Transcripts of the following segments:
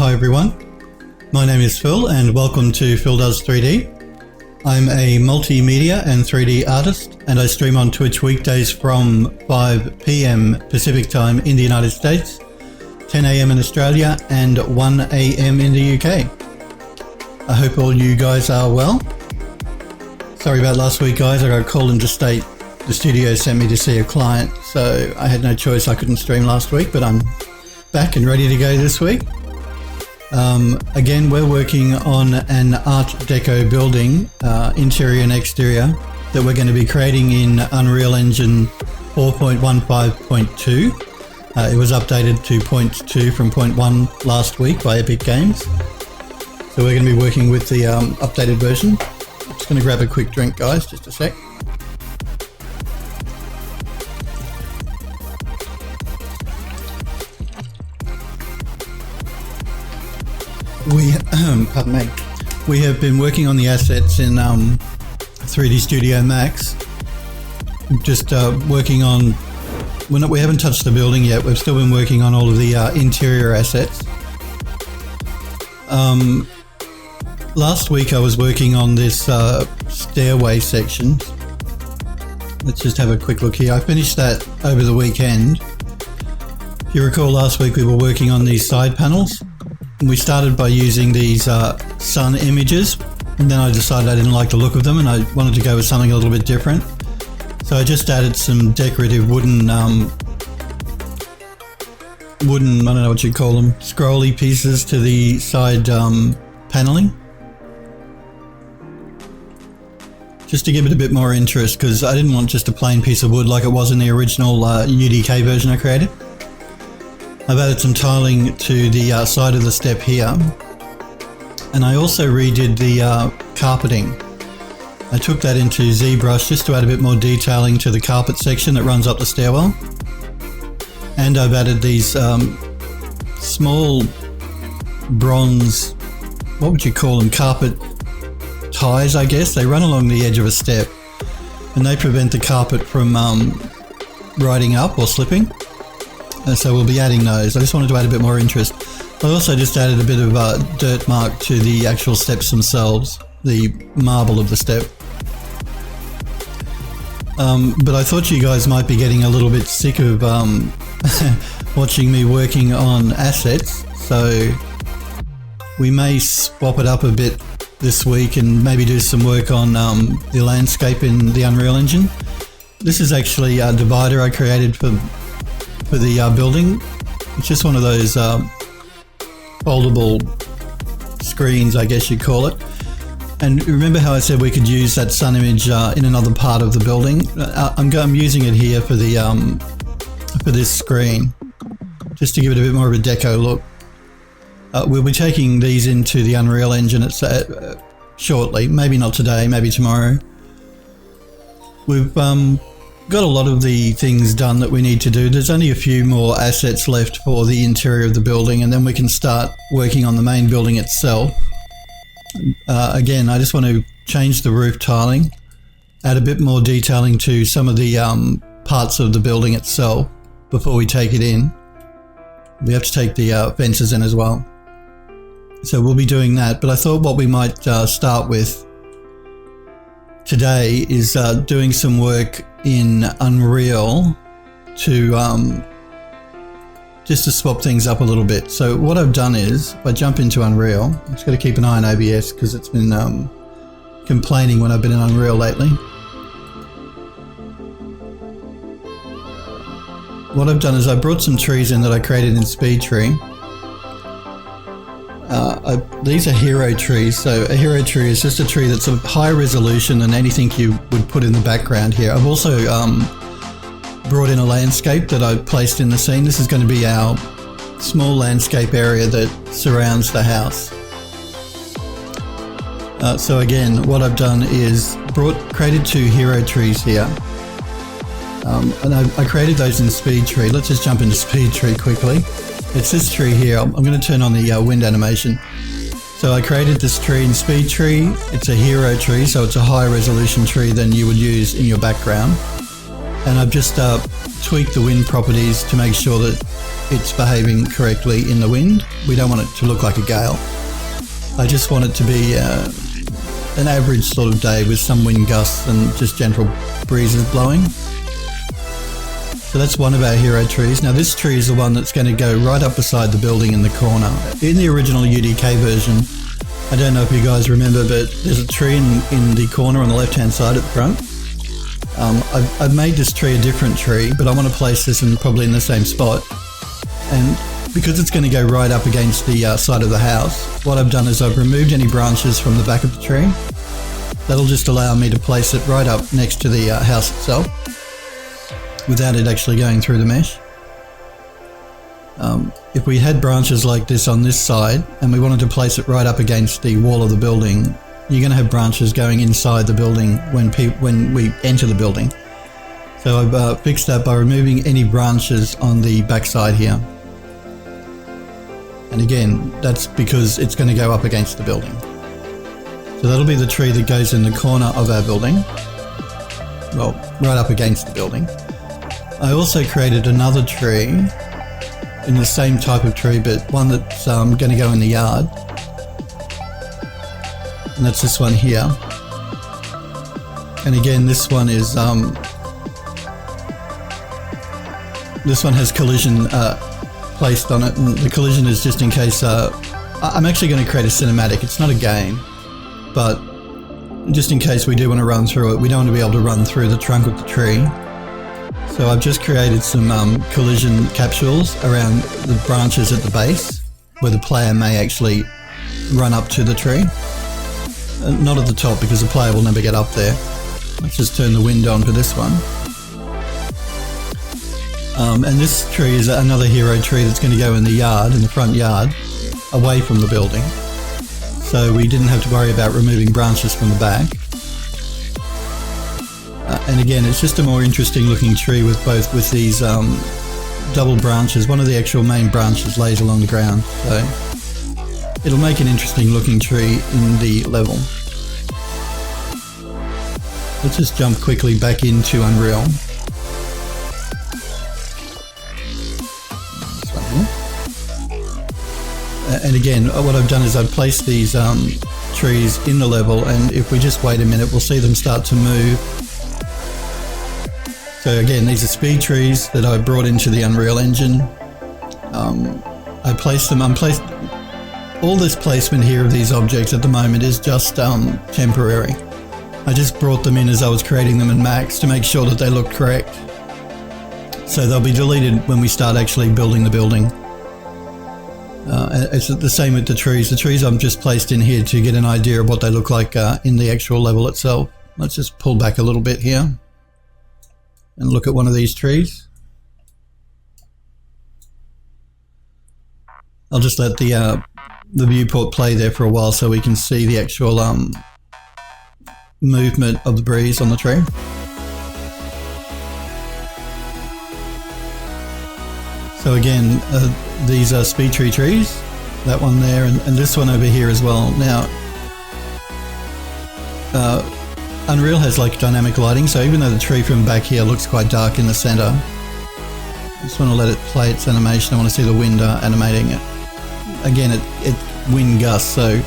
Hi everyone, my name is Phil and welcome to Phil Does 3D. I'm a multimedia and 3D artist and I stream on Twitch weekdays from 5 PM Pacific time in the United States, 10 AM in Australia and 1 AM in the UK. I hope all you guys are well. Sorry about last week guys, I got called into state. The studio sent me to see a client, so I had no choice, I couldn't stream last week, but I'm back and ready to go this week. Again, we're working on an Art Deco building, interior and exterior, that we're going to be creating in Unreal Engine 4.15.2. It was updated to 0.2 from 0.1 last week by Epic Games. So we're going to be working with the updated version. I'm just going to grab a quick drink, guys, just a sec. Pardon me. We have been working on the assets in 3D Studio Max. Just working on. We haven't touched the building yet. We've still been working on all of the interior assets. Last week I was working on this stairway section. Let's just have a quick look here. I finished that over the weekend. If you recall, last week we were working on these side panels. We started by using these sun images, and then I decided I didn't like the look of them and I wanted to go with something a little bit different. So I just added some decorative wooden, I don't know what you call them, scrolly pieces to the side paneling. Just to give it a bit more interest, because I didn't want just a plain piece of wood like it was in the original UDK version I created. I've added some tiling to the side of the step here, and I also redid the carpeting. I took that into ZBrush just to add a bit more detailing to the carpet section that runs up the stairwell, and I've added these small bronze, what would you call them, carpet ties I guess. They run along the edge of a step and they prevent the carpet from riding up or slipping. So we'll be adding those. I just wanted to add a bit more interest. I also just added a bit of dirt mark to the actual steps themselves, the marble of the step. But I thought you guys might be getting a little bit sick of watching me working on assets, so we may swap it up a bit this week and maybe do some work on the landscape in the Unreal Engine. This is actually a divider I created for the building. It's just one of those foldable screens, I guess you'd call it. And remember how I said we could use that sun image in another part of the building? I'm using it here for the for this screen, just to give it a bit more of a deco look. We'll be taking these into the Unreal Engine shortly, maybe not today, maybe tomorrow. We've got a lot of the things done that we need to do. There's only a few more assets left for the interior of the building, and then we can start working on the main building itself. Again, I just want to change the roof tiling, add a bit more detailing to some of the parts of the building itself before we take it in. We have to take the fences in as well. So we'll be doing that, but I thought what we might start with today is doing some work in Unreal to just to swap things up a little bit. So what I've done is, if I jump into Unreal, I'm just going to keep an eye on OBS because it's been complaining when I've been in Unreal lately. What I've done is I brought some trees in that I created in SpeedTree. These are hero trees. So a hero tree is just a tree that's of high resolution than anything you would put in the background here. I've also brought in a landscape that I placed in the scene. This is going to be our small landscape area that surrounds the house. So again, what I've done is created two hero trees here. And I created those in SpeedTree. Let's just jump into SpeedTree quickly. It's this tree here. I'm going to turn on the wind animation. So I created this tree in SpeedTree. It's a hero tree, so it's a higher resolution tree than you would use in your background. and I've just tweaked the wind properties to make sure that it's behaving correctly in the wind. We don't want it to look like a gale. I just want it to be an average sort of day with some wind gusts and just gentle breezes blowing. So that's one of our hero trees. Now this tree is the one that's going to go right up beside the building in the corner. In the original UDK version, I don't know if you guys remember, but there's a tree in the corner on the left-hand side at the front. I've made this tree a different tree, but I want to place this probably in the same spot. And because it's going to go right up against the side of the house, what I've done is I've removed any branches from the back of the tree. That'll just allow me to place it right up next to the house itself, without it actually going through the mesh. If we had branches like this on this side and we wanted to place it right up against the wall of the building, you're going to have branches going inside the building when we enter the building. So I've fixed that by removing any branches on the back side here. And again, that's because it's going to go up against the building. So that'll be the tree that goes in the corner of our building. Well, right up against the building. I also created another tree in the same type of tree, but one that's going to go in the yard. And that's this one here. And again, this one is this one has collision placed on it, and the collision is just in case I'm actually going to create a cinematic. It's not a game, but just in case we do want to run through it, we don't want to be able to run through the trunk of the tree. So I've just created some collision capsules around the branches at the base, where the player may actually run up to the tree. Not at the top, because the player will never get up there. Let's just turn the wind on for this one. And this tree is another hero tree that's going to go in the yard, in the front yard, away from the building. So we didn't have to worry about removing branches from the back. And again, it's just a more interesting looking tree with these double branches. One of the actual main branches lays along the ground, so it'll make an interesting looking tree in the level. Let's just jump quickly back into Unreal. This one here. And again, what I've done is I've placed these trees in the level, and if we just wait a minute, we'll see them start to move. So again, these are speed trees that I brought into the Unreal Engine. I placed them, all this placement here of these objects at the moment is just temporary. I just brought them in as I was creating them in Max to make sure that they look correct. So they'll be deleted when we start actually building the building. It's the same with the trees. The trees I've just placed in here to get an idea of what they look like in the actual level itself. Let's just pull back a little bit here and look at one of these trees. I'll just let the viewport play there for a while so we can see the actual movement of the breeze on the tree. So again, these are speed tree trees, that one there, and this one over here as well. Now, Unreal has like dynamic lighting, so even though the tree from back here looks quite dark in the center, I just want to let it play its animation. I want to see the wind animating it. Again, it wind gusts, so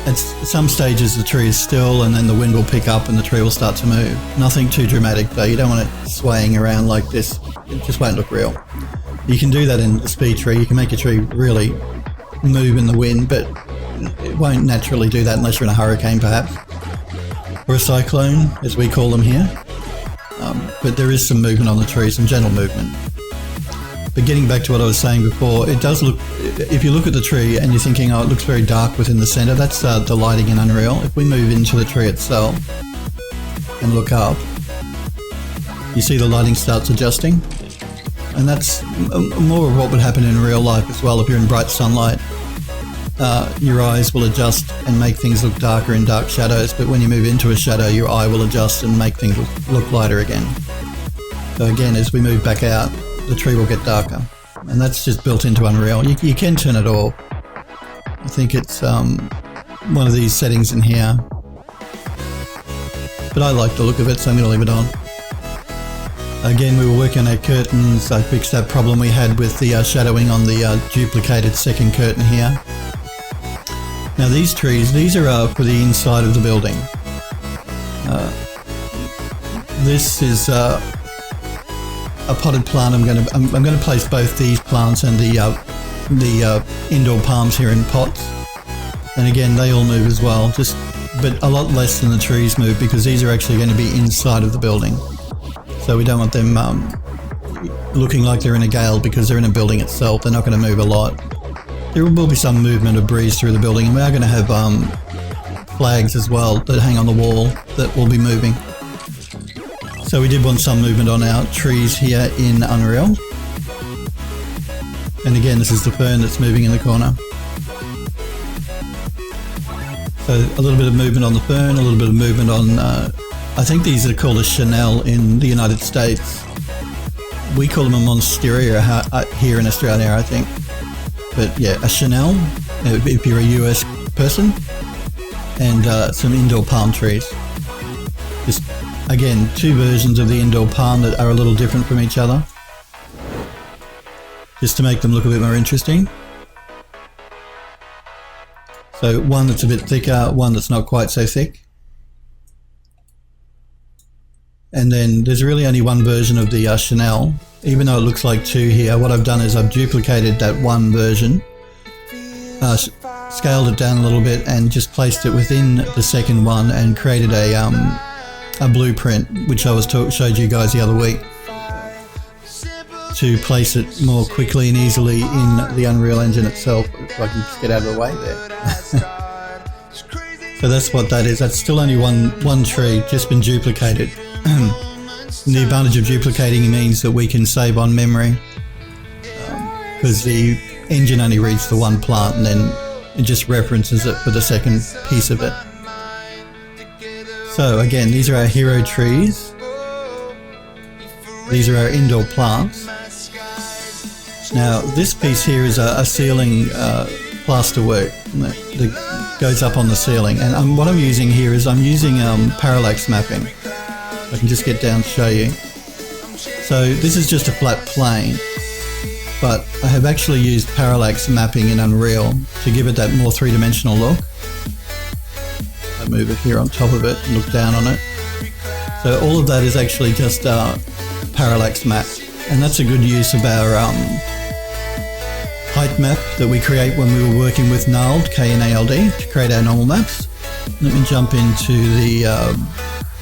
at some stages the tree is still and then the wind will pick up and the tree will start to move. Nothing too dramatic though, you don't want it swaying around like this, it just won't look real. You can do that in the speed tree, you can make a tree really move in the wind, but it won't naturally do that unless you're in a hurricane perhaps. Or a cyclone, as we call them here. But there is some movement on the tree, some gentle movement. But getting back to what I was saying before, it does look, if you look at the tree and you're thinking, oh, it looks very dark within the center, that's the lighting in Unreal. If we move into the tree itself and look up, you see the lighting starts adjusting. And that's more of what would happen in real life as well. If you're in bright sunlight, your eyes will adjust and make things look darker in dark shadows, but when you move into a shadow, your eye will adjust and make things look lighter again. So again, as we move back out, the tree will get darker, and that's just built into Unreal. You can turn it off. I think it's one of these settings in here, but I like the look of it, so I'm going to leave it on. Again, we were working on our curtains. I fixed that problem we had with the shadowing on the duplicated second curtain here. Now these trees, these are for the inside of the building. This is a potted plant. I'm going to place both these plants and the indoor palms here in pots. And again, they all move as well, but a lot less than the trees move because these are actually going to be inside of the building. So we don't want them looking like they're in a gale because they're in a building itself. They're not going to move a lot. There will be some movement of breeze through the building, and we are going to have flags as well that hang on the wall that will be moving. So we did want some movement on our trees here in Unreal. And again, this is the fern that's moving in the corner. So a little bit of movement on the fern, a little bit of movement on, I think these are called a Chanel in the United States. We call them a Monstera here in Australia, I think. But yeah, a Chanel, if you're a US person, and some indoor palm trees. Just, again, two versions of the indoor palm that are a little different from each other. Just to make them look a bit more interesting. So one that's a bit thicker, one that's not quite so thick. And then there's really only one version of the Chanel, even though it looks like two here. What I've done is I've duplicated that one version, scaled it down a little bit and just placed it within the second one and created a blueprint, which I showed you guys the other week, to place it more quickly and easily in the Unreal Engine itself. If I can just get out of the way there. So that's what that is. That's still only one tree, just been duplicated. The advantage of duplicating means that we can save on memory, because the engine only reads the one plant and then it just references it for the second piece of it. So again, these are our hero trees. These are our indoor plants. Now this piece here is a ceiling plaster work that goes up on the ceiling, and what I'm using here is I'm using parallax mapping. I can just get down to show you. So this is just a flat plane, but I have actually used parallax mapping in Unreal to give it that more three-dimensional look. I move it here on top of it and look down on it. So all of that is actually just parallax map, and that's a good use of our height map that we create when we were working with Nald, K-N-A-L-D, to create our normal maps. Let me jump into the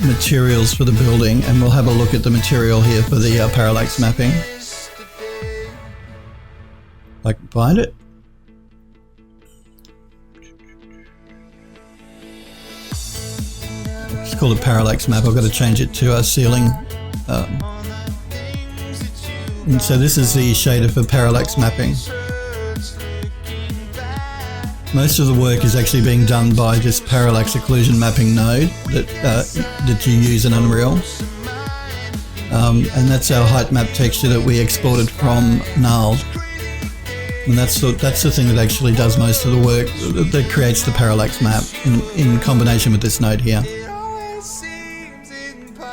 materials for the building and we'll have a look at the material here for the parallax mapping. If I can find it. It's called a parallax map. I've got to change it to a ceiling. And so this is the shader for parallax mapping. Most of the work is actually being done by this parallax occlusion mapping node that you use in Unreal. And that's our height map texture that we exported from Nald. And that's the thing that actually does most of the work, that creates the parallax map in combination with this node here.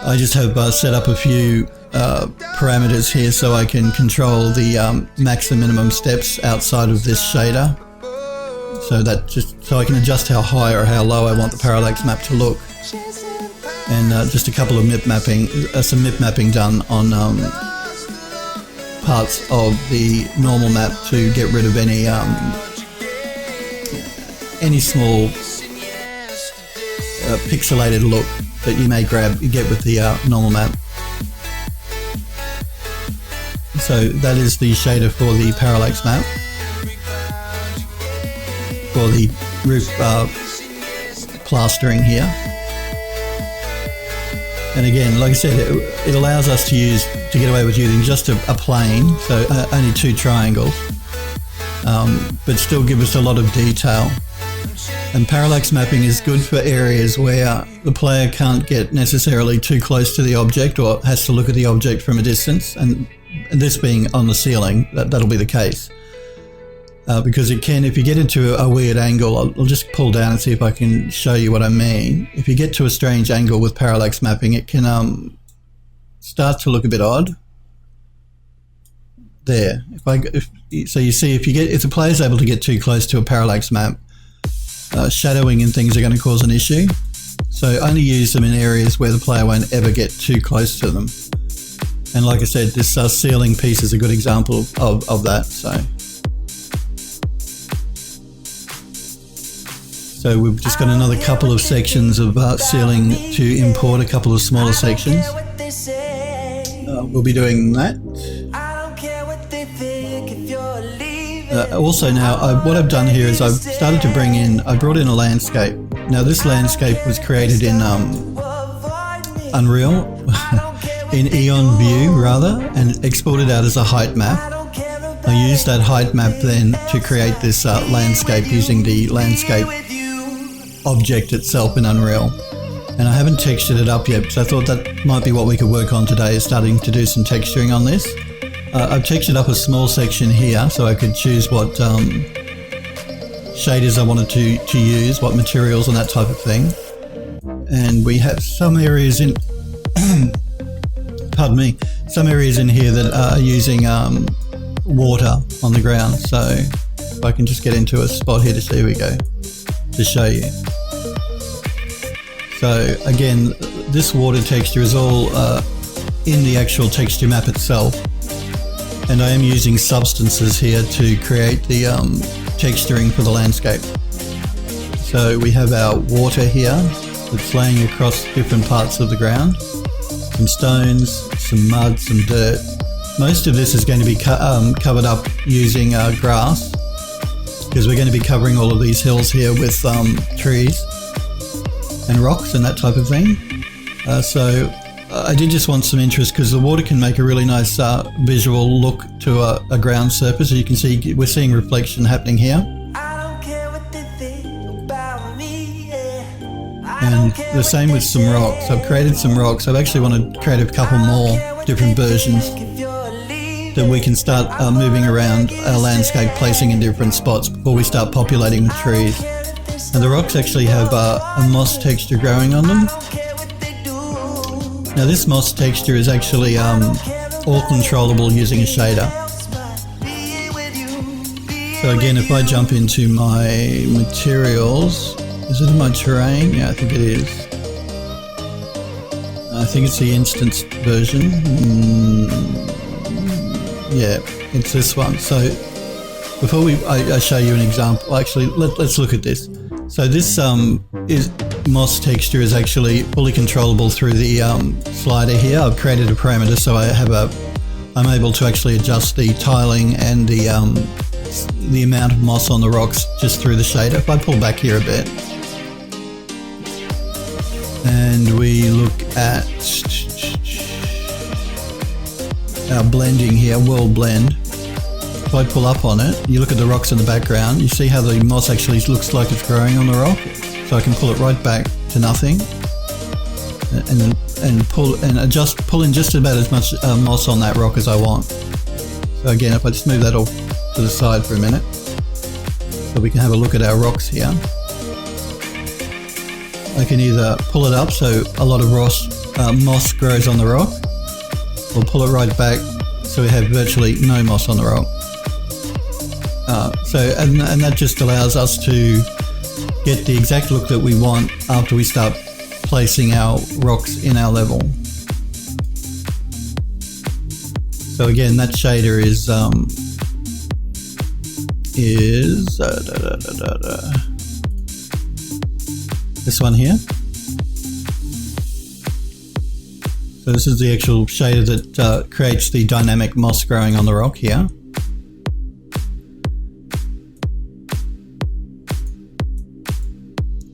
I just have set up a few parameters here so I can control the max and minimum steps outside of this shader. So I can adjust how high or how low I want the parallax map to look. And just a couple of some MIP mapping done on parts of the normal map to get rid of any small pixelated look that you may get with the normal map. So that is the shader for the parallax map for the roof plastering here. And again, like I said, it allows us to get away with using just a plane, so only two triangles, but still give us a lot of detail. And parallax mapping is good for areas where the player can't get necessarily too close to the object or has to look at the object from a distance, and this being on the ceiling, that'll be the case. Because it can, if you get into a weird angle, I'll just pull down and see if I can show you what I mean. If you get to a strange angle with parallax mapping, it can starts to look a bit odd. There. So you see, if the player's able to get too close to a parallax map, shadowing and things are going to cause an issue. So only use them in areas where the player won't ever get too close to them. And like I said, this ceiling piece is a good example of that. So we've just got another couple of sections of ceiling to import, a couple of smaller sections. We'll be doing that. Also now, what I've done here is I've started to I brought in a landscape. Now this landscape was created in Unreal, in Eon View rather, and exported out as a height map. I used that height map then to create this landscape using the landscape object itself in Unreal. And I haven't textured it up yet because I thought that might be what we could work on today, is starting to do some texturing on this. I've textured up a small section here so I could choose what shaders I wanted to use, what materials and that type of thing. And we have some areas in pardon me, some areas in here that are using water on the ground. So if I can just get into a spot here here we go, to show you. So again, this water texture is all in the actual texture map itself, and I am using substances here to create the texturing for the landscape. So we have our water here that's laying across different parts of the ground, some stones, some mud, some dirt. Most of this is going to be covered up using grass, because we're going to be covering all of these hills here with trees and rocks and that type of thing. So I did just want some interest, because the water can make a really nice visual look to a ground surface. As you can see, we're seeing reflection happening here. And the same with some rocks. I've created some rocks. I've actually want to create a couple more different versions that we can start moving around our landscape, placing in different spots before we start populating with trees. And the rocks actually have a moss texture growing on them. Now this moss texture is actually all controllable using a shader. So again, if I jump into my materials, is it in my terrain? Yeah, I think it is. I think it's the instance version. Yeah, it's this one. So before I show you an example, actually let's look at this. So this moss texture is actually fully controllable through the slider here. I've created a parameter so I'm able to actually adjust the tiling and the amount of moss on the rocks just through the shader. If I pull back here a bit and we look at our blending here, world blend. If I pull up on it, you look at the rocks in the background, you see how the moss actually looks like it's growing on the rock. So I can pull it right back to nothing and pull in just about as much moss on that rock as I want. So again, if I just move that off to the side for a minute, so we can have a look at our rocks here. I can either pull it up so a lot of moss grows on the rock, or pull it right back so we have virtually no moss on the rock. And that just allows us to get the exact look that we want after we start placing our rocks in our level. So again, that shader is this one here. So this is the actual shader that creates the dynamic moss growing on the rock here.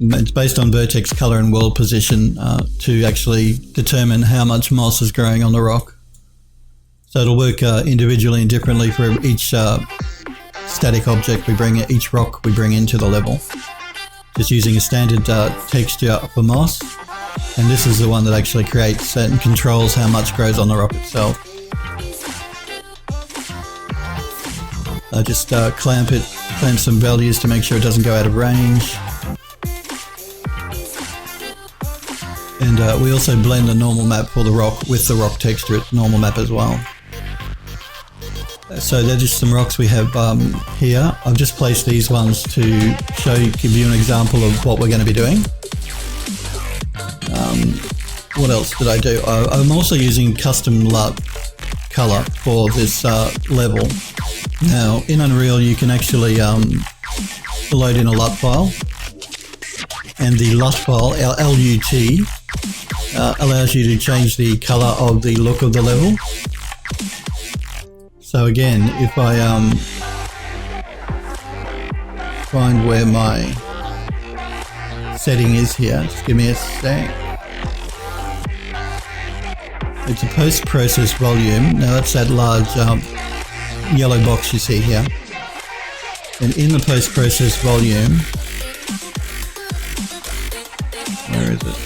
It's based on vertex color and world position to actually determine how much moss is growing on the rock. So it'll work individually and differently for each static object each rock we bring into the level. Just using a standard texture for moss, and this is the one that actually creates and controls how much grows on the rock itself. I just clamp some values to make sure it doesn't go out of range. And And we also blend the normal map for the rock with the rock texture at normal map as well. So they're just some rocks we have here. I've just placed these ones to give you an example of what we're going to be doing. What else did I do? I'm also using custom LUT color for this level. Now in Unreal you can actually load in a LUT file, and the LUT file, LUT, allows you to change the color of the look of the level. So again, if I find where my setting is here, just give me a sec. It's a post-process volume. Now that's that large yellow box you see here. And in the post-process volume, where is it?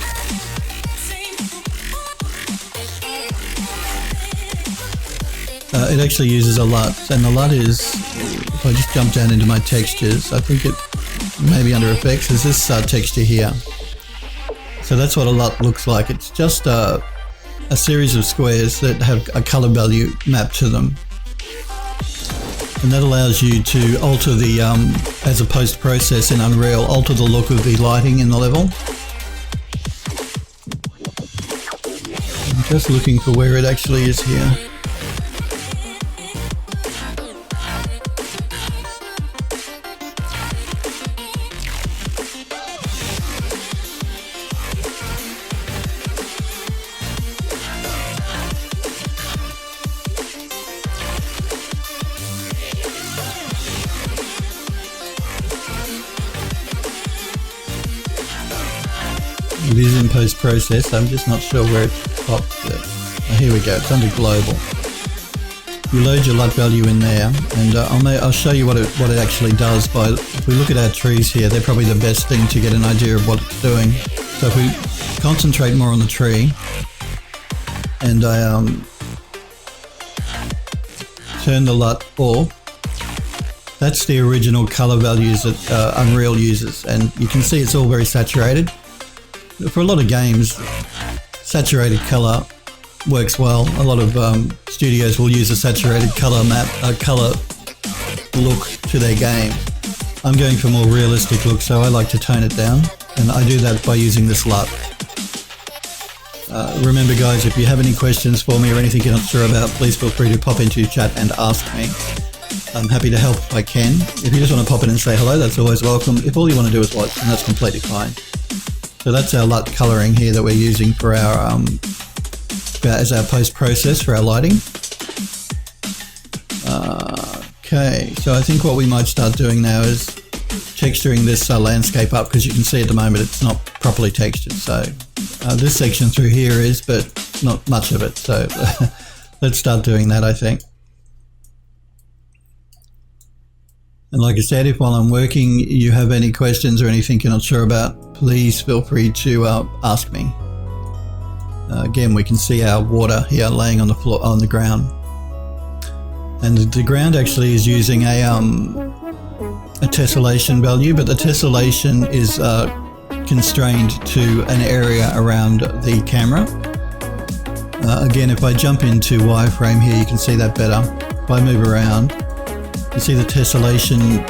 It actually uses a LUT, and the LUT is, if I just jump down into my textures, I think it may be under effects, is this texture here. So that's what a LUT looks like. It's just a series of squares that have a color value mapped to them. And that allows you to alter the, as a post-process in Unreal, alter the look of the lighting in the level. I'm just looking for where it actually is here. It is in post-process, I'm just not sure where it's popped. Oh, here we go, it's under global. You load your LUT value in there, and I'll show you what it actually does. By, if we look at our trees here, they're probably the best thing to get an idea of what it's doing. So if we concentrate more on the tree, and I turn the LUT off, that's the original color values that Unreal uses, and you can see it's all very saturated. For a lot of games, saturated color works well. A lot of studios will use a saturated color map, color look to their game. I'm going for more realistic look, so I like to tone it down, and I do that by using this LUT. Remember guys, if you have any questions for me or anything you're not sure about, please feel free to pop into chat and ask me. I'm happy to help if I can. If you just want to pop in and say hello, that's always welcome. If all you want to do is watch, then that's completely fine. So that's our LUT colouring here that we're using for our as our post-process for our lighting. Okay, so I think what we might start doing now is texturing this landscape up, because you can see at the moment it's not properly textured. So this section through here is, but not much of it. So let's start doing that, I think. And like I said, if while I'm working you have any questions or anything you're not sure about, please feel free to ask me. Again, we can see our water here laying on the floor, on the ground. And the ground actually is using a tessellation value, but the tessellation is constrained to an area around the camera. Again, if I jump into wireframe here, you can see that better. If I move around, you see the tessellation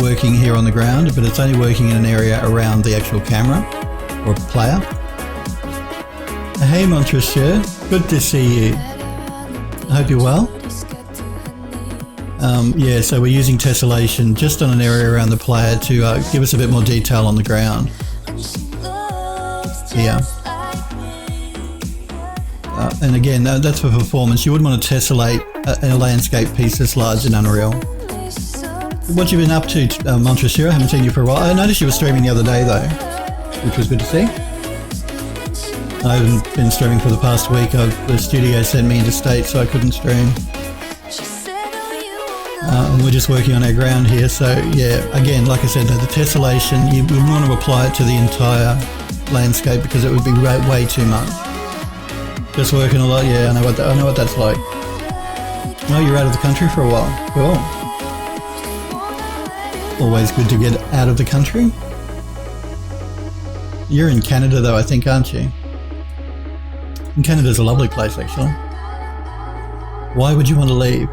working here on the ground, but it's only working in an area around the actual camera or player. Hey Montressier, good to see you. I hope you're well. Yeah, so we're using tessellation just on an area around the player to give us a bit more detail on the ground. Here. And again, that's for performance. You wouldn't want to tessellate a landscape piece this large in Unreal. What you been up to, Montressier? I haven't seen you for a while. I noticed you were streaming the other day though, which was good to see. I haven't been streaming for the past week. The studio sent me into state, so I couldn't stream. And we're just working on our ground here, so yeah, again, like I said, the tessellation, you wouldn't want to apply it to the entire landscape because it would be way too much. Just working a lot, yeah, I know what that's like. Oh, you're out of the country for a while. Cool. Always good to get out of the country. You're in Canada though, I think, aren't you? And Canada's a lovely place, actually. Why would you want to leave?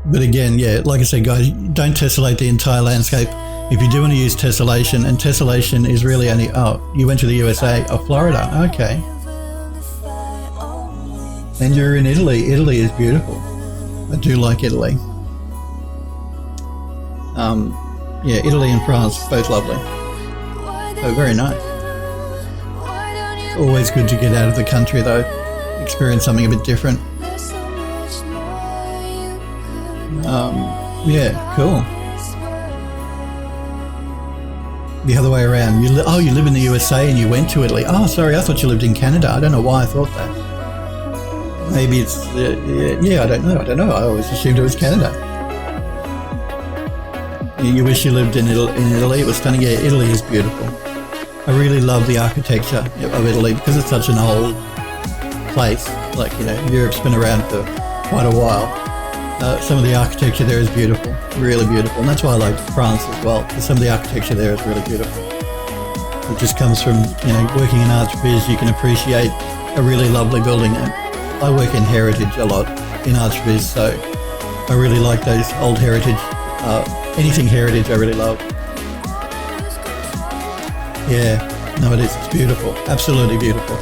But again, yeah, like I said, guys, don't tessellate the entire landscape. If you do want to use tessellation, and tessellation is really only, oh, you went to the USA, oh, Florida, okay. And you're in Italy. Italy is beautiful. I do like Italy. Yeah, Italy and France, both lovely. Oh, very nice. It's always good to get out of the country though, experience something a bit different. Yeah, cool. The other way around. You live in the USA and you went to Italy. Oh, sorry, I thought you lived in Canada. I don't know why I thought that. Maybe it's, yeah, I don't know. I always assumed it was Canada. You wish you lived in Italy. It was stunning. Yeah, Italy is beautiful. I really love the architecture of Italy because it's such an old place. Like, you know, Europe's been around for quite a while. Some of the architecture there is beautiful, really beautiful. And that's why I like France as well, because some of the architecture there is really beautiful. It just comes from, you know, working in ArchViz, you can appreciate a really lovely building. And I work in heritage a lot in ArchViz, so I really like those old heritage. Anything heritage I really love. Yeah, no it is, it's beautiful, absolutely beautiful.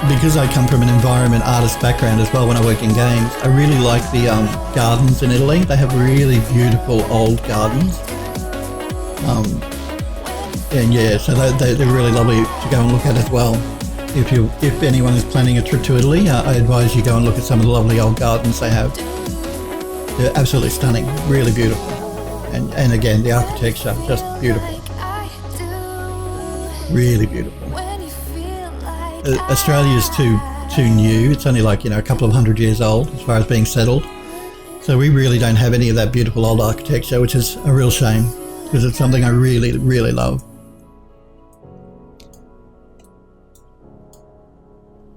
Because I come from an environment artist background as well when I work in games, I really like the gardens in Italy. They have really beautiful old gardens. And yeah, so they're really lovely to go and look at as well. If anyone is planning a trip to Italy, I advise you go and look at some of the lovely old gardens they have. They're absolutely stunning, really beautiful. And again, the architecture, just beautiful. Really beautiful. Australia is too new. It's only like, you know, a couple of 100 years old as far as being settled. So we really don't have any of that beautiful old architecture, which is a real shame because it's something I really, really love.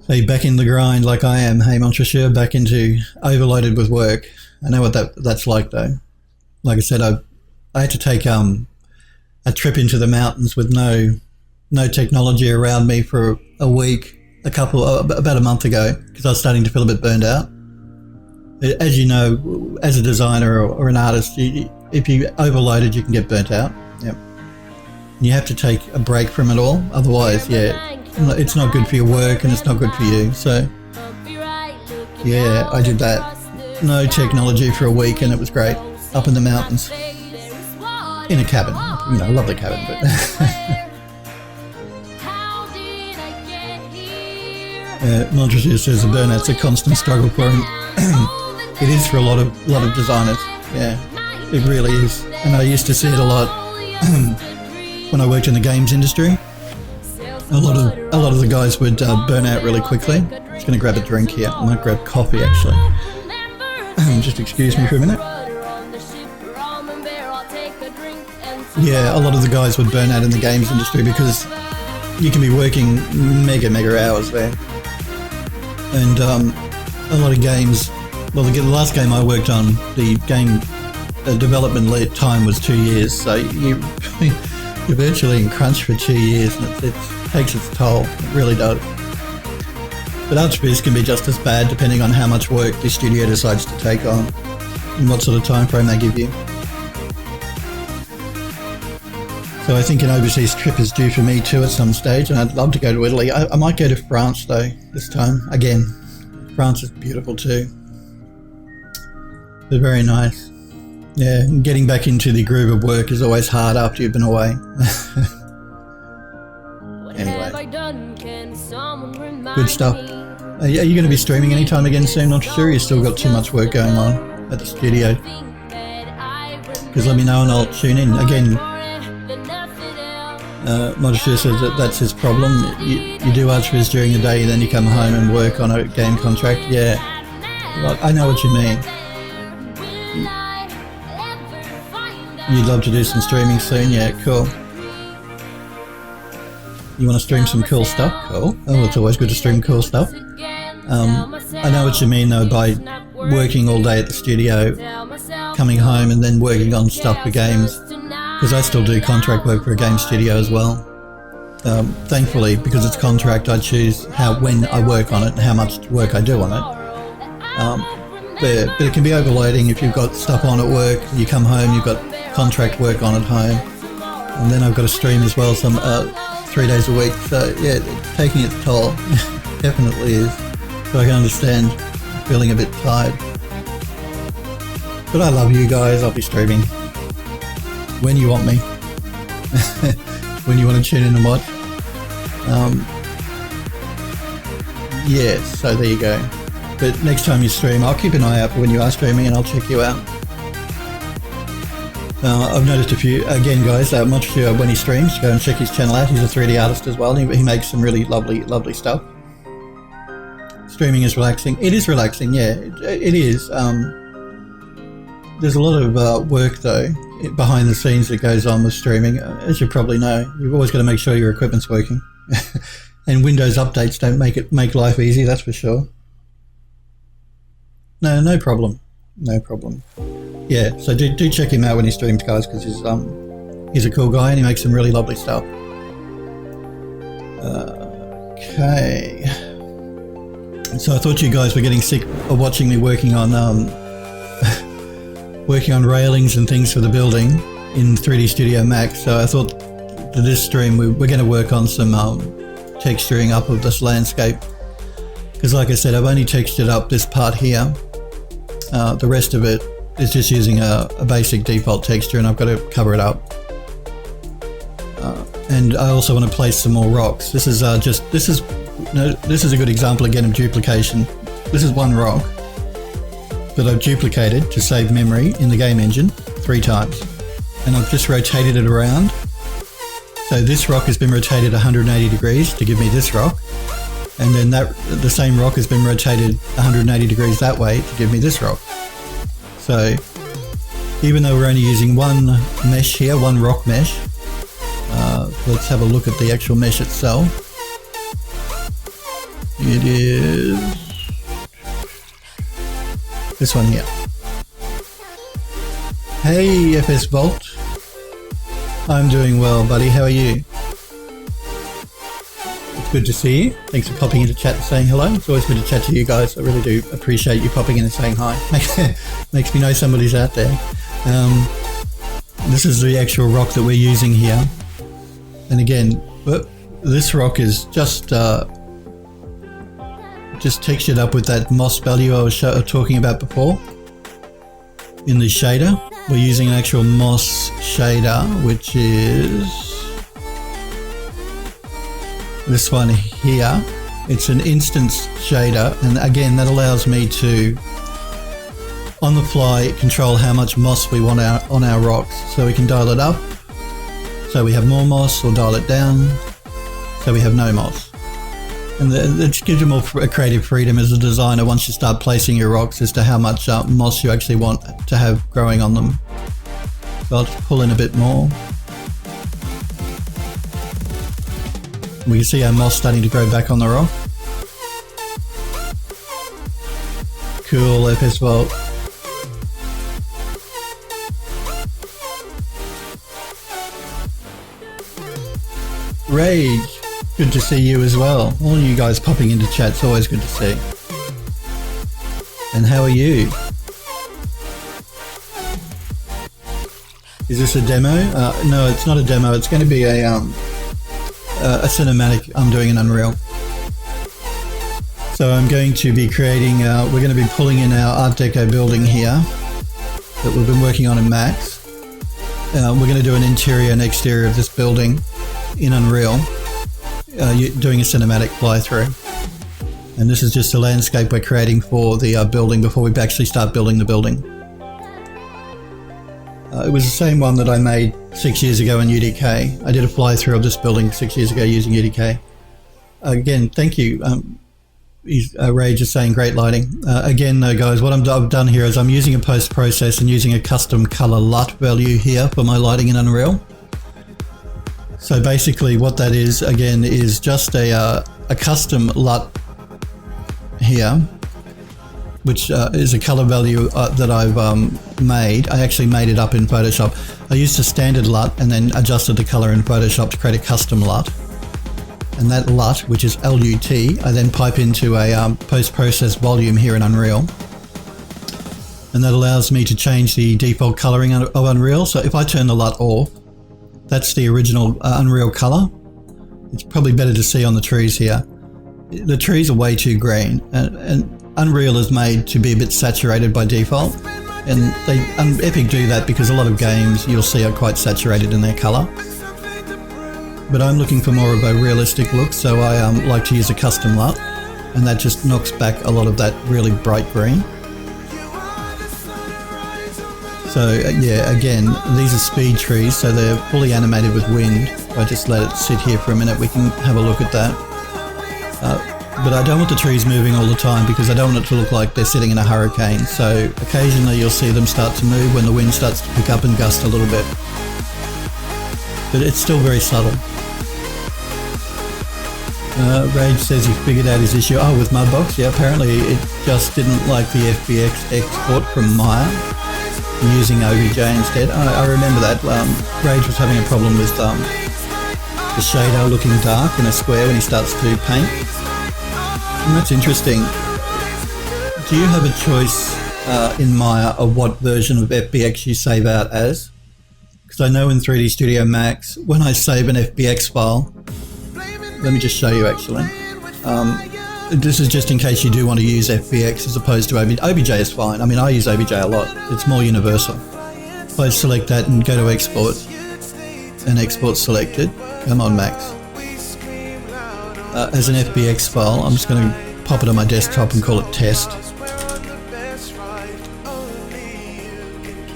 So you're back in the grind like I am, hey Montrecher, back into overloaded with work. I know what that's like though. Like I said, I had to take a trip into the mountains with no technology around me for a week, about a month ago, because I was starting to feel a bit burned out. As you know, as a designer or an artist, if you're overloaded, you can get burnt out. Yep. You have to take a break from it all. Otherwise, yeah, it's not good for your work and it's not good for you. So, yeah, I did that. No technology for a week and it was great. Up in the mountains. In a cabin. You know, a lovely cabin, but... Montrecher says the burnout's a constant struggle for him. It is for a lot of designers. Yeah, it really is. And I used to see it a lot when I worked in the games industry. A lot of the guys would burn out really quickly. I'm just going to grab a drink here. I might grab coffee actually. Just excuse me for a minute. Yeah, a lot of the guys would burn out in the games industry because you can be working mega hours there. And a lot of games, well, the last game I worked on, the game development lead time was 2 years, so you're virtually in crunch for 2 years, and it takes its toll, it really does. But ArchViz can be just as bad depending on how much work the studio decides to take on and what sort of time frame they give you. So I think an overseas trip is due for me too at some stage, and I'd love to go to Italy. I might go to France though, this time. Again, France is beautiful too. They're very nice. Yeah, getting back into the groove of work is always hard after you've been away. Anyway, good stuff. Are you going to be streaming anytime again soon? Not sure. You've still got too much work going on at the studio. Because let me know and I'll tune in. Again, Montrecher says that's his problem. You do ArchViz during the day, then you come home and work on a game contract. Yeah, well, I know what you mean. You'd love to do some streaming soon? Yeah, cool. You want to stream some cool stuff? Cool. Oh, it's always good to stream cool stuff. I know what you mean though by working all day at the studio, coming home and then working on stuff for games. Because I still do contract work for a game studio as well. Thankfully, because it's contract, I choose when I work on it and how much work I do on it. But it can be overloading if you've got stuff on at work, you come home, you've got contract work on at home, and then I've got to stream as well 3 days a week. So yeah, it's taking its toll. Definitely is. So I can understand feeling a bit tired. But I love you guys. I'll be streaming when you want me. When you want to tune in and watch. Yeah, so there you go. But next time you stream, I'll keep an eye out for when you are streaming and I'll check you out. I've noticed a few, again guys, much when he streams, go and check his channel out. He's a 3D artist as well. He makes some really lovely stuff. Streaming is relaxing. It is relaxing, yeah, it is. There's a lot of work though, behind the scenes that goes on with streaming. As you probably know, you've always got to make sure your equipment's working. And Windows updates don't make life easy, that's for sure. No problem. No problem. Yeah, so do check him out when he streams, guys, because he's a cool guy and he makes some really lovely stuff. Okay. So I thought you guys were getting sick of watching me working on railings and things for the building in 3D Studio Max. So I thought for this stream we're going to work on some texturing up of this landscape. Because like I said, I've only textured up this part here. The rest of it is just using a basic default texture, and I've got to cover it up. And I also want to place some more rocks. This is a good example again of duplication. This is one rock that I've duplicated to save memory in the game engine 3 times, and I've just rotated it around. So this rock has been rotated 180 degrees to give me this rock, and then the same rock has been rotated 180 degrees that way to give me this rock. So even though we're only using one mesh here, one rock mesh, let's have a look at the actual mesh itself. It is this one here. Hey FS Vault, I'm doing well, buddy. How are you? It's good to see you. Thanks for popping into chat and saying hello. It's always good to chat to you guys. I really do appreciate you popping in and saying hi. Makes me know somebody's out there. This is the actual rock that we're using here. And again, this rock is just textured up with that moss value I was talking about before. In the shader, we're using an actual moss shader, which is this one here. It's an instance shader, and again that allows me to on the fly control how much moss we want on our rocks, so we can dial it up so we have more moss, or dial it down so we have no moss. And it just gives you more creative freedom as a designer once you start placing your rocks as to how much moss you actually want to have growing on them. So I'll just pull in a bit more. We can see our moss starting to grow back on the rock. Cool, FS Vault. Rage, good to see you as well. All you guys popping into chat, it's always good to see. And how are you? Is this a demo? No, it's not a demo. It's going to be a cinematic I'm doing in Unreal. So I'm going to be creating, we're going to be pulling in our Art Deco building here that we've been working on in Max. We're going to do an interior and exterior of this building in Unreal, doing a cinematic fly-through. And this is just a landscape we're creating for the building before we actually start building the building. It was the same one that I made 6 years ago in UDK. I did a fly-through of this building 6 years ago using UDK. Again, thank you. Rage is saying great lighting. Again though guys, what I've done here is I'm using a post-process and using a custom color LUT value here for my lighting in Unreal. So basically what that is, again, is just a custom LUT here, which is a color value that I've made. I actually made it up in Photoshop. I used a standard LUT and then adjusted the color in Photoshop to create a custom LUT. and that LUT, which is LUT, I then pipe into a post-process volume here in Unreal. And that allows me to change the default coloring of Unreal. So if I turn the LUT off, that's the original Unreal color. It's probably better to see on the trees here. The trees are way too green, and Unreal is made to be a bit saturated by default. And Epic do that because a lot of games you'll see are quite saturated in their color. But I'm looking for more of a realistic look, so I like to use a custom LUT, and that just knocks back a lot of that really bright green. So yeah, again, these are speed trees, so they're fully animated with wind. If I just let it sit here for a minute, we can have a look at that. But I don't want the trees moving all the time because I don't want it to look like they're sitting in a hurricane. So occasionally you'll see them start to move when the wind starts to pick up and gust a little bit. But it's still very subtle. Rage says he figured out his issue. Oh, with Mudbox? Yeah, apparently it just didn't like the FBX export from Mouya, using OBJ instead. I remember that. Rage was having a problem with the shader looking dark in a square when he starts to paint. And that's interesting. Do you have a choice in Mouya of what version of FBX you save out as? Because I know in 3D Studio Max, when I save an FBX file, let me just show you actually. This is just in case you do want to use FBX as opposed to OBJ. OBJ is fine. I mean, I use OBJ a lot. It's more universal. If I select that and go to export, and export selected, come on Max. As an FBX file, I'm just going to pop it on my desktop and call it test.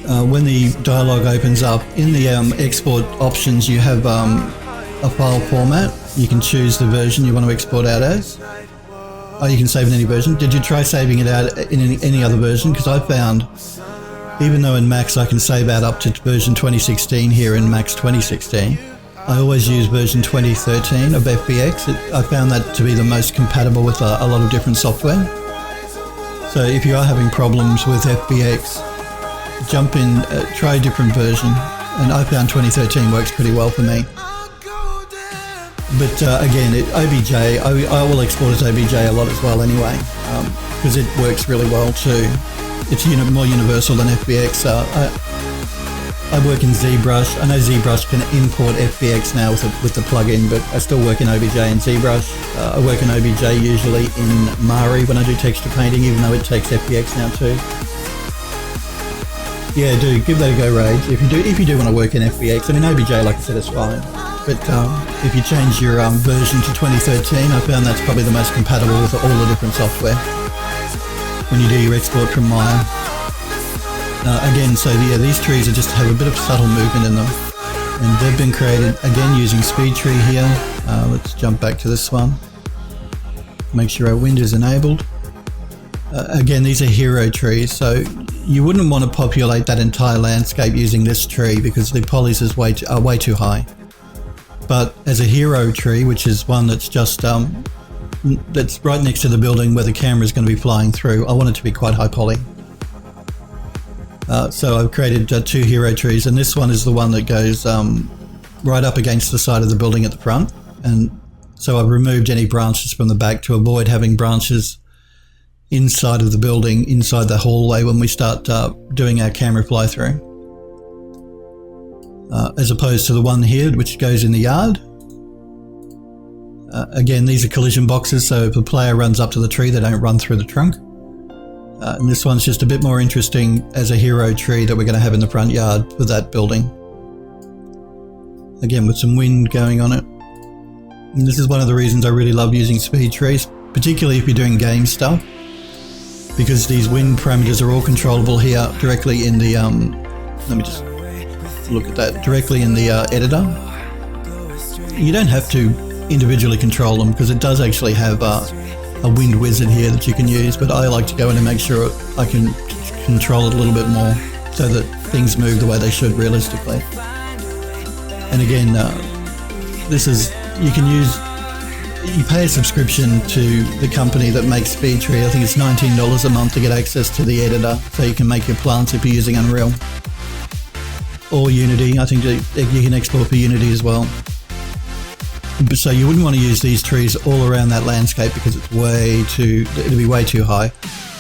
When the dialog opens up, in the export options you have a file format. You can choose the version you want to export out as. Oh, you can save in any version. Did you try saving it out in any other version? Because I found, even though in Max I can save out up to version 2016 here in Max 2016, I always use version 2013 of FBX. I found that to be the most compatible with a lot of different software. So if you are having problems with FBX, jump in, try a different version. And I found 2013 works pretty well for me. But again, OBJ, I will export as OBJ a lot as well anyway, because it works really well too. It's more universal than FBX. I work in ZBrush. I know ZBrush can import FBX now with the plugin, but I still work in OBJ and ZBrush. I work in OBJ usually in Mari when I do texture painting, even though it takes FBX now too. Yeah, do give that a go, Rage. If you do want to work in FBX, I mean OBJ, like I said, is fine. But if you change your version to 2013, I found that's probably the most compatible with all the different software when you do your export from Mouya. Again, so yeah, these trees just have a bit of subtle movement in them, and they've been created again using Speed Tree here. Let's jump back to this one. Make sure our wind is enabled. Again, these are hero trees, so you wouldn't want to populate that entire landscape using this tree because the polys are way too high. But as a hero tree, which is one that's just that's right next to the building where the camera is going to be flying through, I want it to be quite high poly. So I've created 2 hero trees, and this one is the one that goes right up against the side of the building at the front. And so I've removed any branches from the back to avoid having branches inside of the building, inside the hallway when we start doing our camera fly through. As opposed to the one here which goes in the yard. Again, these are collision boxes, so if a player runs up to the tree, they don't run through the trunk. And this one's just a bit more interesting as a hero tree that we're going to have in the front yard for that building. Again, with some wind going on it. And this is one of the reasons I really love using speed trees, particularly if you're doing game stuff, because these wind parameters are all controllable here directly in the, let me just look at that, directly in the editor. You don't have to individually control them because it does actually have a wind wizard here that you can use, but I like to go in and make sure I can control it a little bit more so that things move the way they should realistically. And again, this is, you pay a subscription to the company that makes SpeedTree. I think it's $19 a month to get access to the editor so you can make your plants if you're using Unreal. Or Unity. I think you can export for Unity as well. So you wouldn't want to use these trees all around that landscape because it's it'd be way too high.